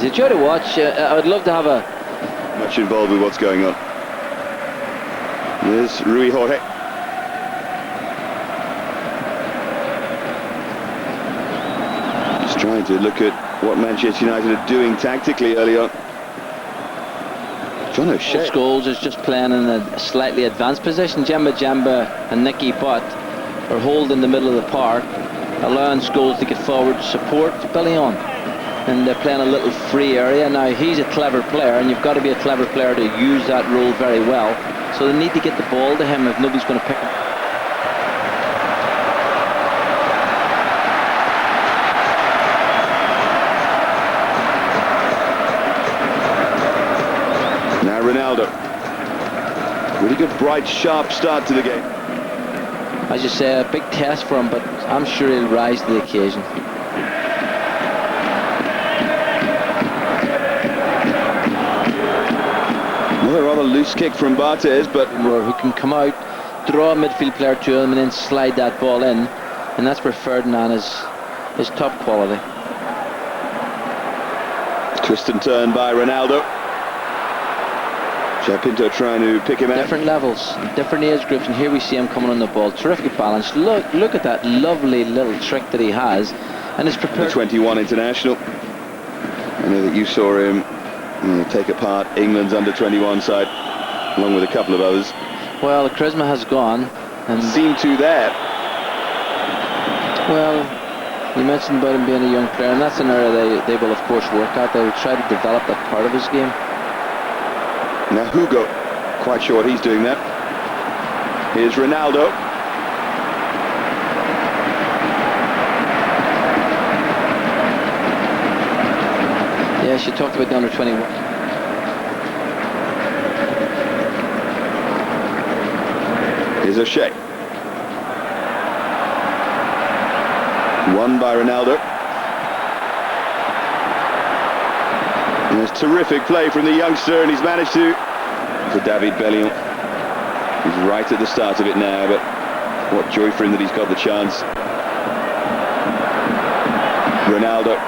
a joy to watch. I would love to have a... Much involved with what's going on. There's Rui Jorge. Just trying to look at what Manchester United are doing tactically early on. John O'Shea. Scholes is just playing in a slightly advanced position. Jemba and Nicky Butt are holding the middle of the park, allowing Scholes to get forward to support Billy on. And they're playing a little free area. Now, he's a clever player, and you've got to be a clever player to use that role very well. So they need to get the ball to him if nobody's going to pick him. Now Ronaldo. Really good, bright, sharp start to the game. As you say, a big test for him, but I'm sure he'll rise to the occasion. Another rather loose kick from Barthez, but who can come out, draw a midfield player to him, and then slide that ball in, and that's where Ferdinand is top quality. Twist and turn by Ronaldo. Pinto trying to pick him out. Different levels, different age groups, and here we see him coming on the ball. Terrific balance. Look at that lovely little trick that he has, and it's prepared. The 21 international. I know that you saw him take apart England's under-21 side, along with a couple of others. Well, the charisma has gone, and seemed to there. Well, you mentioned about him being a young player, and that's an area they will of course work at. They will try to develop that part of his game. Now Hugo, quite sure what he's doing there. Here's Ronaldo. Yes, you talked about the under-21. Here's O'Shea. Won by Ronaldo. And there's terrific play from the youngster, and he's managed to... For David Bellion. He's right at the start of it now, but what joy for him that he's got the chance. Ronaldo.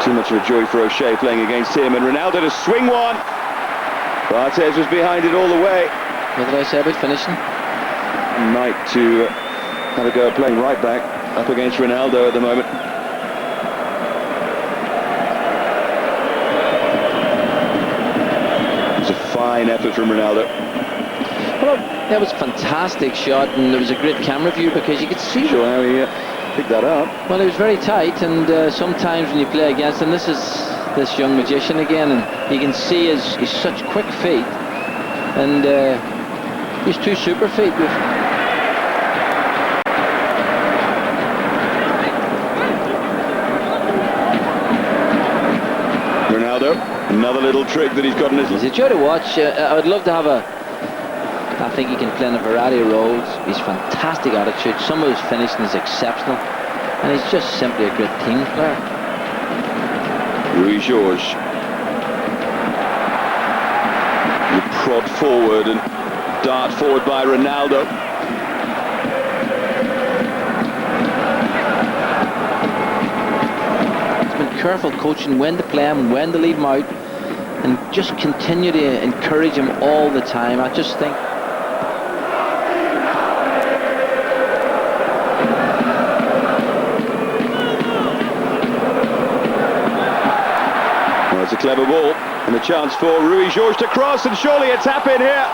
Too much of a joy for O'Shea playing against him, and Ronaldo to swing one. Barthez was behind it all the way. What did I say about finishing? Knight to have a go at playing right back up against Ronaldo at the moment. Fine effort from Ronaldo. Well, that was a fantastic shot, and there was a great camera view because you could see. Sure, how he picked that up. Well, it was very tight, and sometimes when you play against him, this is this young magician again, and you can see he's such quick feet, and he's two super feet. Ronaldo. Another little trick that he's got in his... It's a joy to watch. I would love to have a... I think he can play in a variety of roles. He's fantastic attitude. Some of his finishing is exceptional. And he's just simply a great team player. Rui Jorge. You prod forward and dart forward by Ronaldo. Careful coaching when to play him and when to leave him out, and just continue to encourage him all the time. I just think well, it's a clever ball and a chance for Rui Jorge to cross, and surely a tap in here.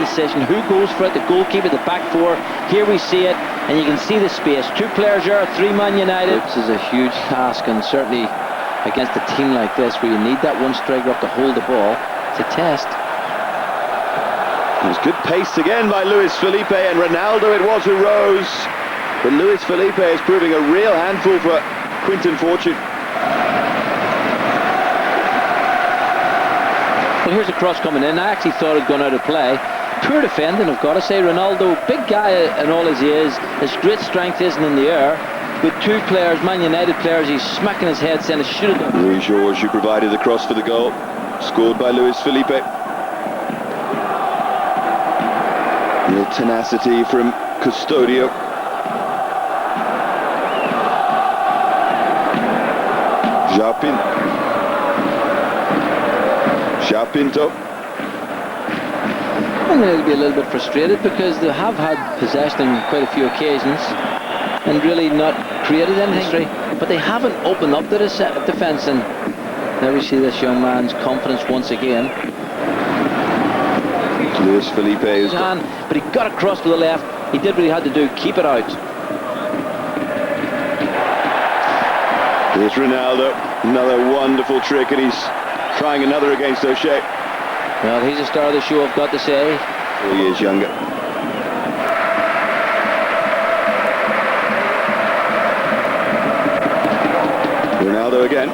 Decision who goes for it, the goalkeeper, the back four. Here we see it, and you can see the space. Two players there, three-man United. This is a huge task, and certainly against a team like this where you need that one striker up to hold the ball, it's a test. It was good pace again by Luis Felipe, and Ronaldo it was who rose, but Luis Felipe is proving a real handful for Quinton Fortune. Well, here's a cross coming in. I actually thought it'd gone out of play. Poor defending, I've got to say. Ronaldo, big guy and all as he is, his great strength isn't in the air. With two players, Man United players, he's smacking his head saying it should have done. Rui Jorge, who provided the cross for the goal, scored by Luis Felipe. Real tenacity from Custodio. Pinto. And they'll be a little bit frustrated because they have had possession on quite a few occasions and really not created anything, but they haven't opened up the defence, and now we see this young man's confidence once again. Luis Felipe is but he got across to the left. He did what he had to do, keep it out. Here's Ronaldo, another wonderful trick, and he's trying another against O'Shea. Well, he's a star of the show, I've got to say. 4 years younger. Ronaldo again.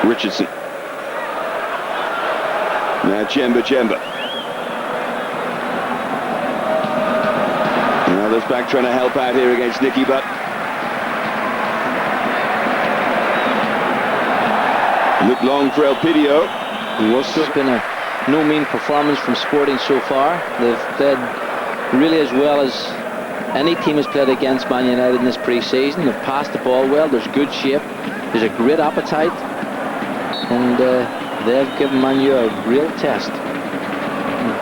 Richardson. Now Djemba. Ronaldo's back trying to help out here against Nicky Butt. Looked long for Elpidio. It's been a no mean performance from Sporting so far. They've played really as well as any team has played against Man United in this pre-season. They've passed the ball well, there's good shape, there's a great appetite, and they've given Man U a real test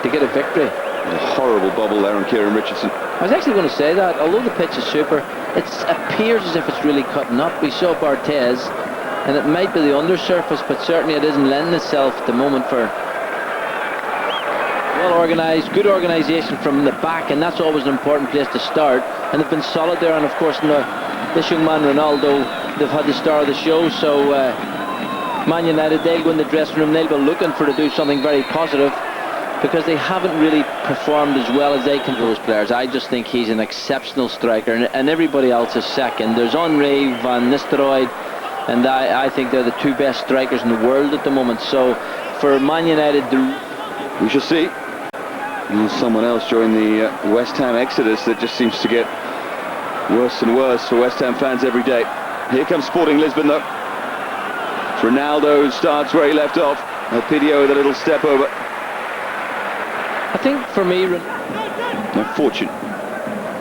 to get a victory. A horrible bubble there on Kieran Richardson. I was actually going to say that, although the pitch is super, it appears as if it's really cutting up. We saw Barthez, and it might be the undersurface, but certainly it isn't lending itself at the moment for well organised, good organisation from the back, and that's always an important place to start. And they've been solid there, and of course this young man Ronaldo, they've had the star of the show, so Man United, they'll go in the dressing room, they'll be looking to do something very positive, because they haven't really performed as well as they can, those players. I just think he's an exceptional striker, and everybody else is second. There's Henry, Van Nistelrooy, and I think they're the two best strikers in the world at the moment. So for Man United, we shall see. And someone else joined the West Ham exodus that just seems to get worse and worse for West Ham fans every day. Here comes Sporting Lisbon though. Ronaldo starts where he left off. Elpidio with a little step over. I think for me, Now Fortune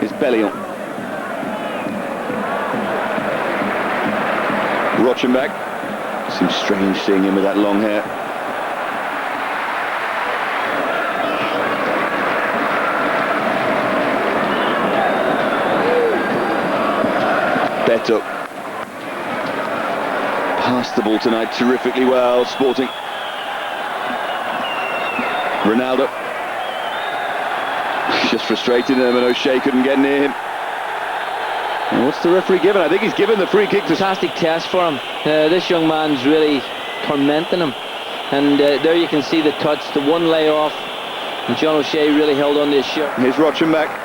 is Bellion. Rochenbach. Seems strange seeing him with that long hair. Beto. Passed the ball tonight terrifically well, Sporting. Ronaldo. Just frustrating them, and O'Shea couldn't get near him. And what's the referee given? I think he's given the free kick. Fantastic test for him. This young man's really tormenting him. And there you can see the touch, the one layoff. And John O'Shea really held on to his shirt. Here's Rochenbach.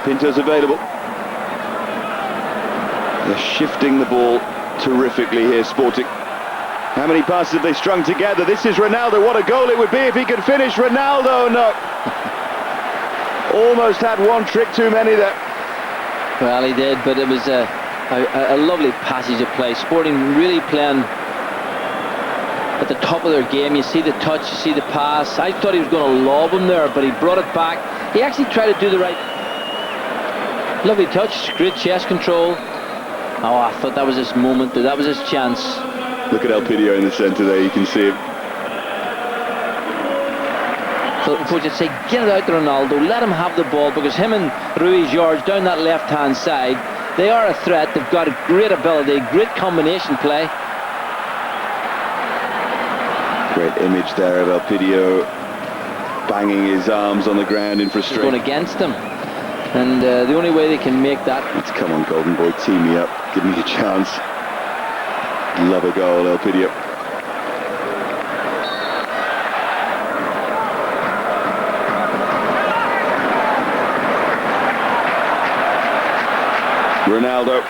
Pinto's available. They're shifting the ball terrifically here, Sporting. How many passes have they strung together? This is Ronaldo. What a goal it would be if he could finish. Ronaldo, no. Almost had one trick too many there. Well, he did, but it was a lovely passage of play. Sporting really playing at the top of their game. You see the touch, you see the pass. I thought he was going to lob him there, but he brought it back. He actually tried to do the right... Lovely touch, great chest control. Oh, I thought that was his moment, that was his chance. Look at Elpidio in the centre there, you can see him. So coach would say, get it out to Ronaldo, let him have the ball, because him and Rui George down that left-hand side, they are a threat, they've got a great ability, great combination play. Great image there of Elpidio banging his arms on the ground in frustration. Going against him. And the only way they can make that... Come on, Golden Boy, tee me up. Give me a chance. Love a goal, Elpidio. Ronaldo.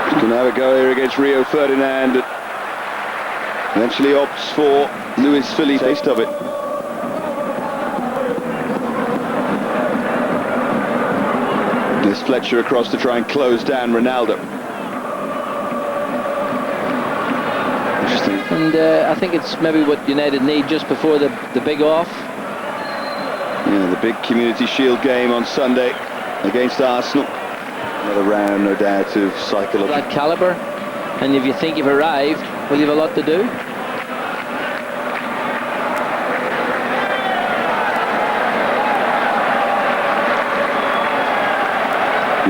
He's going to have a go here against Rio Ferdinand. Eventually opts for Luis Felipe. Taste of it. There's Fletcher across to try and close down Ronaldo. Interesting. And I think it's maybe what United need just before the big off. Yeah, the big Community Shield game on Sunday against Arsenal. Another round, no doubt, of psychology. That calibre, and if you think you've arrived, well, you've a lot to do.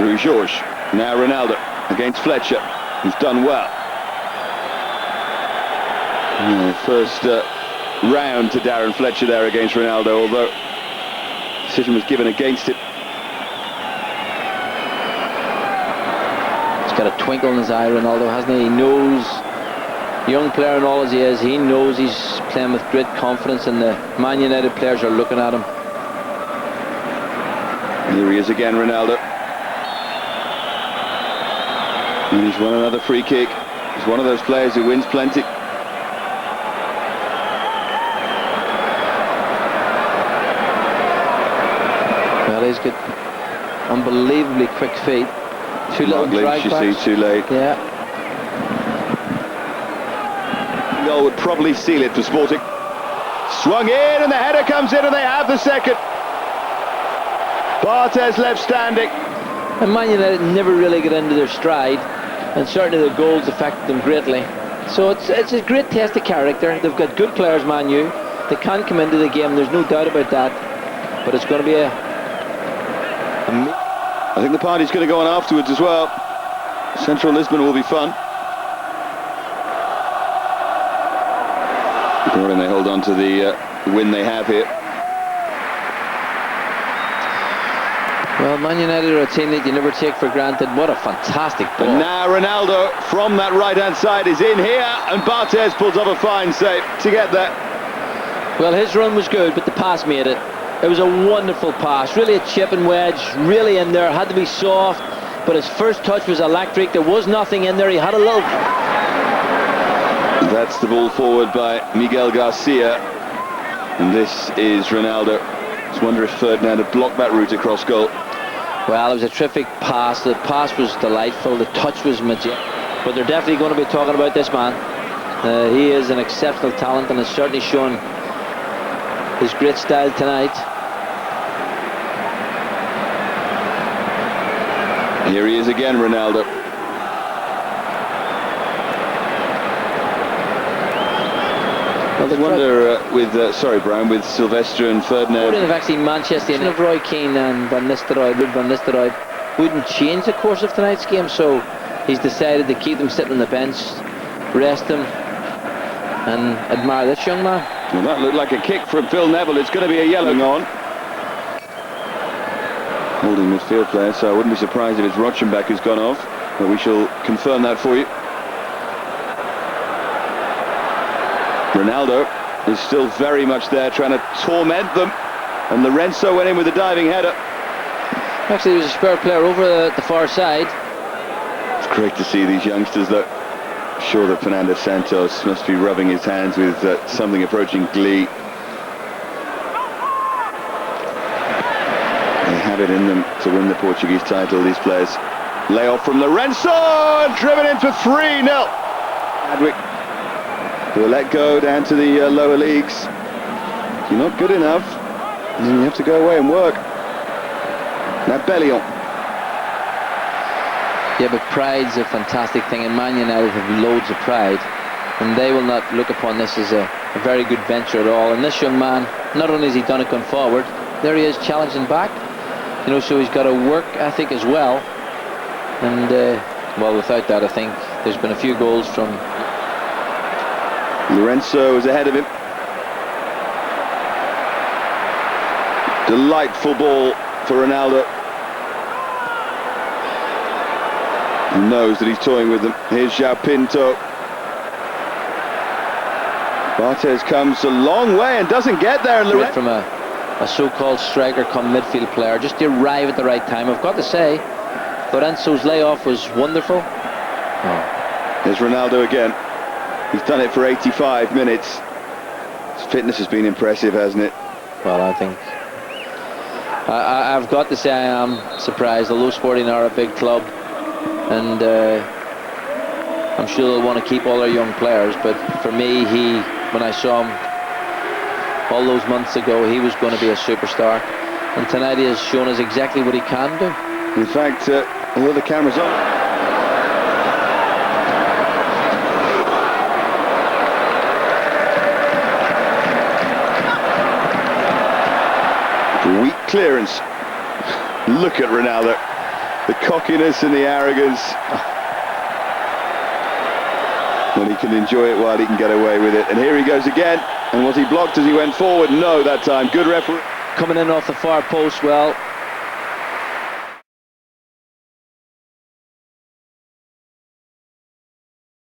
Rui Jorge, now Ronaldo against Fletcher, who's done well. Yeah, first round to Darren Fletcher there against Ronaldo, although decision was given against it. He's got a twinkle in his eye, Ronaldo, hasn't he? He knows, young player and all as he is, he knows he's playing with great confidence, and the Man United players are looking at him. Here he is again, Ronaldo. And he's won another free kick. He's one of those players who wins plenty. Well, he's got unbelievably quick feet. Two little drag backs. You see, too late. Yeah. Goal would probably seal it for Sporting. Swung in, and the header comes in, and they have the second. Barthez left standing. And Man United never really get into their stride, and certainly the goals affected them greatly. So it's a great test of character. They've got good players, Man U. They can come into the game, there's no doubt about that. But it's going to be I think the party's going to go on afterwards as well. Central Lisbon will be fun. And they hold on to the win they have here. Well, Man United are a team that you never take for granted. What a fantastic ball. And now Ronaldo from that right-hand side is in here, and Barthez pulls up a fine save to get there. Well, his run was good, but the pass made it. It was a wonderful pass, really a chip and wedge, really in there, had to be soft, but his first touch was electric. There was nothing in there, he had a little... That's the ball forward by Miguel Garcia, and this is Ronaldo. Just wonder if Ferdinand had blocked that route across goal. Well, it was a terrific pass. The pass was delightful, the touch was majestic, but they're definitely going to be talking about this man. He is an exceptional talent, and has certainly shown his great style tonight. Here he is again, Ronaldo. I wonder with Sylvester and Ferdinand. Have actually Manchester United, Roy Keane and Van Nistelrooy wouldn't change the course of tonight's game, so he's decided to keep them sitting on the bench, rest them, and admire this young man. Well, that looked like a kick from Phil Neville. It's going to be a yellow on. Holding midfield player, so I wouldn't be surprised if it's Rochenbach who's gone off, but we shall confirm that for you. Ronaldo is still very much there, trying to torment them, and Lorenzo went in with a diving header. Actually, there was a spare player over the far side. It's great to see these youngsters, though. I'm sure that Fernando Santos must be rubbing his hands with something approaching glee. They have it in them to win the Portuguese title, these players. Layoff from Lorenzo, and driven in for 3-0. Adwick will let go down to the lower leagues. If you're not good enough, then you have to go away and work. Now Bellion. Yeah, but pride's a fantastic thing, and Man United have loads of pride, and they will not look upon this as a very good venture at all. And this young man, not only has he done it going forward, there he is challenging back, you know, so he's got a work ethic as well. And well, without that, I think there's been a few goals from... Lorenzo is ahead of him. Delightful ball for Ronaldo. He knows that he's toying with them. Here's João Pinto. Barthez comes a long way and doesn't get there. From a so-called striker come midfield player, just to arrive at the right time. I've got to say, Lorenzo's layoff was wonderful. Here's Ronaldo again. He's done it for 85 minutes. His fitness has been impressive, hasn't it? Well, I think I've got to say I am surprised, although Sporting are a big club, and I'm sure they'll want to keep all their young players, but for me, when I saw him all those months ago, he was going to be a superstar, and tonight he has shown us exactly what he can do. In fact, although the camera's on, weak clearance. Look at Ronaldo, the cockiness and the arrogance. When he can enjoy it while he can get away with it. And here he goes again. And was he blocked as he went forward? No, that time. Good referee. Coming in off the far post, well,